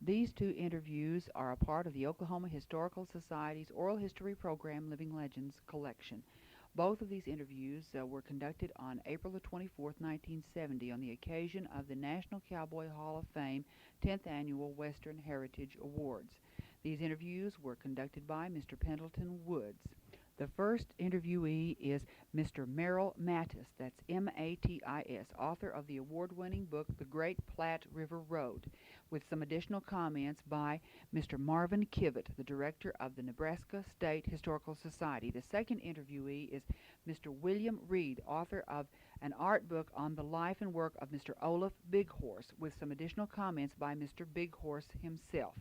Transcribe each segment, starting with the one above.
These two interviews are a part of the Oklahoma Historical Society's Oral History Program Living Legends collection. Both of these interviews were conducted on April the 24th, 1970, on the occasion of the National Cowboy Hall of Fame 10th Annual Western Heritage Awards. These interviews were conducted by Mr. Pendleton Woods. The first interviewee is Mr. Merrill Mattis, that's M-A-T-I-S, author of the award-winning book The Great Platte River Road, with some additional comments by Mr. Marvin Kivett, the director of the Nebraska State Historical Society. The second interviewee is Mr. William Reed, author of an art book on the life and work of Mr. Olaf Bighorse, with some additional comments by Mr. Bighorse himself.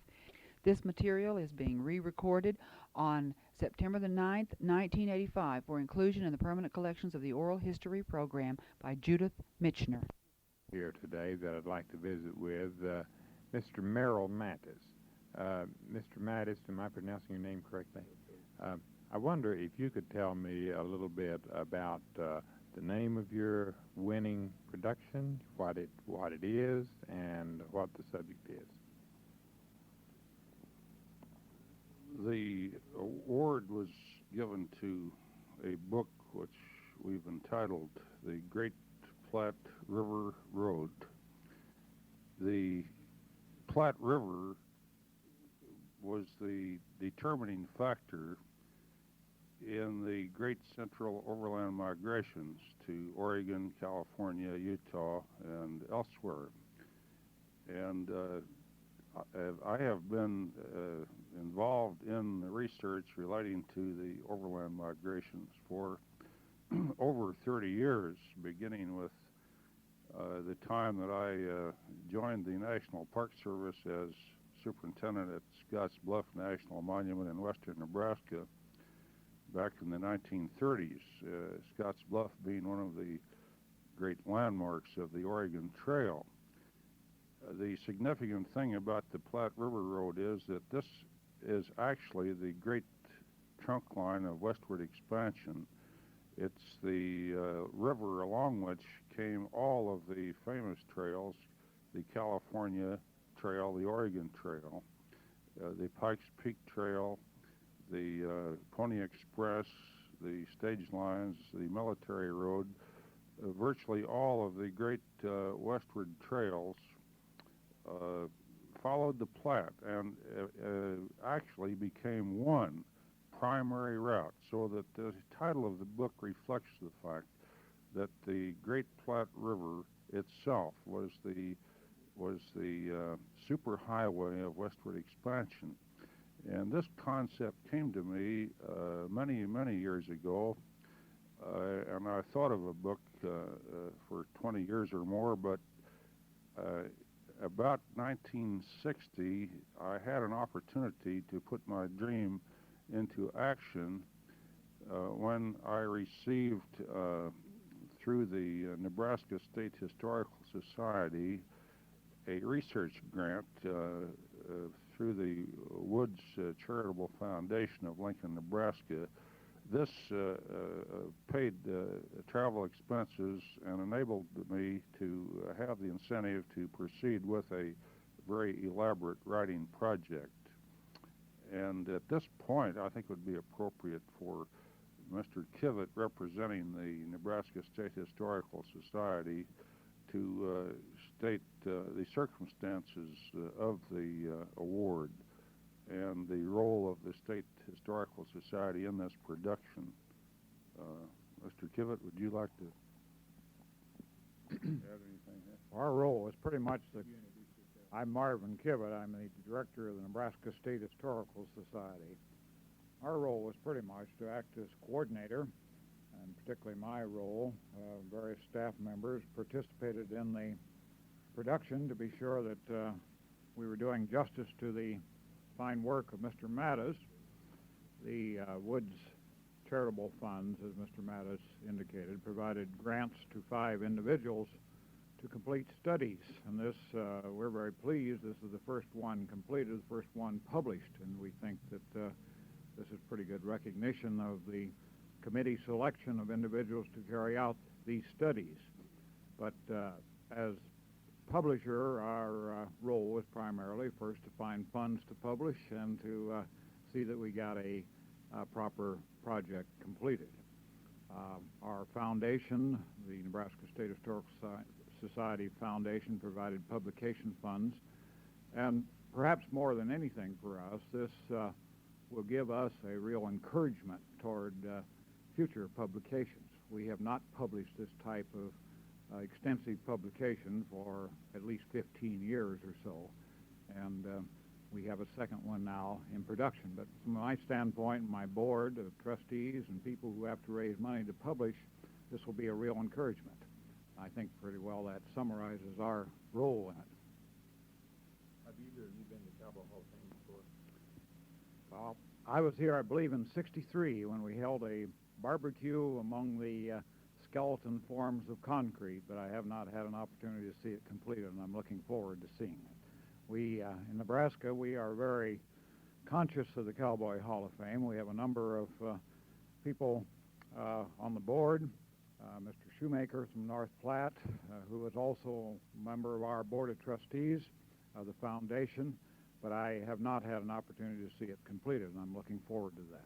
This material is being re-recorded on September the 9th, 1985, for inclusion in the permanent collections of the Oral History Program by Judith Michener. Here today that I'd like to visit with Mr. Merrill Mattis. Mr. Mattis, am I pronouncing your name correctly? I wonder if you could tell me a little bit about the name of your winning production, what it is, and what the subject is. The award was given to a book which we've entitled The Great Platte River Road. The Platte River was the determining factor in the Great Central Overland migrations to Oregon, California, Utah, and elsewhere. And I have been involved in the research relating to the overland migrations for over 30 years, beginning with the time that I joined the National Park Service as superintendent at Scotts Bluff National Monument in western Nebraska back in the 1930s, Scotts Bluff being one of the great landmarks of the Oregon Trail. The significant thing about the Platte River Road is that this is actually the great trunk line of westward expansion. It's the river along which came all of the famous trails, the California Trail, the Oregon Trail, the Pikes Peak Trail, the Pony Express, the stage lines, the military road, virtually all of the great westward trails followed the Platte and actually became one primary route, so that the title of the book reflects the fact that the Great Platte River itself was the superhighway of westward expansion. And this concept came to me many years ago, and I thought of a book for 20 years or more, but about 1960, I had an opportunity to put my dream into action when I received, through the Nebraska State Historical Society, a research grant through the Woods Charitable Foundation of Lincoln, Nebraska. This paid travel expenses and enabled me to have the incentive to proceed with a very elaborate writing project. And at this point, I think it would be appropriate for Mr. Kivitt, representing the Nebraska State Historical Society, to state the circumstances of the award and the role of the State Historical Society in this production. Mr. Kivitt, would you like to add anything here? Our role is pretty much I'm Marvin Kivett. I'm the director of the Nebraska State Historical Society. Our role was pretty much to act as coordinator, and particularly my role. Various staff members participated in the production to be sure that we were doing justice to the fine work of Mr. Mattis. The Woods Charitable Funds, as Mr. Mattis indicated, provided grants to 5 individuals to complete studies. And this, we're very pleased, this is the first one completed, the first one published, and we think that this is pretty good recognition of the committee selection of individuals to carry out these studies. But as publisher, our role was primarily first to find funds to publish and to see that we got a proper project completed. Our foundation, the Nebraska State Historical Society Foundation, provided publication funds, and perhaps more than anything for us, this will give us a real encouragement toward future publications. We have not published this type of extensive publication for at least 15 years or so, and we have a second one now in production. But from my standpoint, my board of trustees and people who have to raise money to publish, this will be a real encouragement. I think pretty well that summarizes our role in it. Have either of you been to Cowboy Hall of Fame before? Well, I was here, I believe, in '63 when we held a barbecue among the skeleton forms of concrete, but I have not had an opportunity to see it completed, and I'm looking forward to seeing it. We, in Nebraska, we are very conscious of the Cowboy Hall of Fame. We have a number of people on the board. Mr. Shoemaker from North Platte, who is also a member of our board of trustees of the foundation, but I have not had an opportunity to see it completed, and I'm looking forward to that.